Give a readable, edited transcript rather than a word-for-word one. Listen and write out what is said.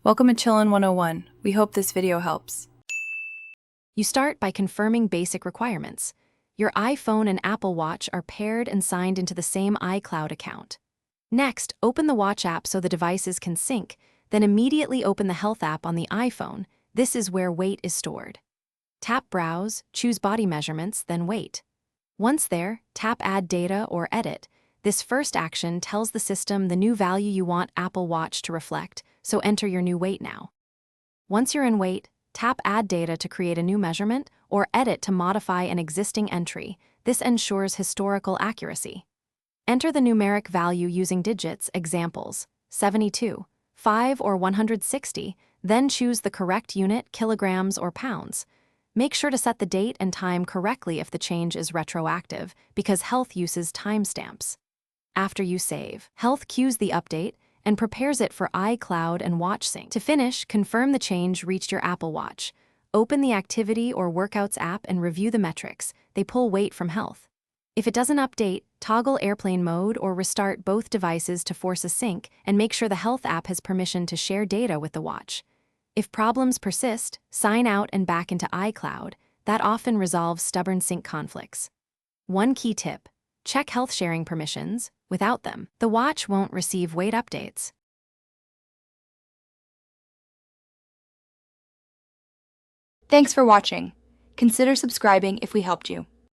Welcome to Chillin' 101. We hope this video helps. You start by confirming basic requirements. Your iPhone and Apple Watch are paired and signed into the same iCloud account. Next, open the Watch app so the devices can sync, then immediately open the Health app on the iPhone. This is where weight is stored. Tap Browse, choose Body Measurements, then Weight. Once there, tap Add Data or Edit. This first action tells the system the new value you want Apple Watch to reflect, so enter your new weight now. Once you're in weight, tap Add Data to create a new measurement or Edit to modify an existing entry. This ensures historical accuracy. Enter the numeric value using digits, examples, 72, 5 or 160, then choose the correct unit, kilograms or pounds. Make sure to set the date and time correctly if the change is retroactive, because Health uses timestamps. After you save, Health queues the update and prepares it for iCloud and Watch Sync. To finish, confirm the change reached your Apple Watch. Open the Activity or Workouts app and review the metrics. They pull weight from Health. If it doesn't update, toggle airplane mode or restart both devices to force a sync and make sure the Health app has permission to share data with the watch. If problems persist, sign out and back into iCloud. That often resolves stubborn sync conflicts. One key tip: check Health sharing permissions. Without them, the watch won't receive weight updates. Thanks for watching. Consider subscribing if we helped you.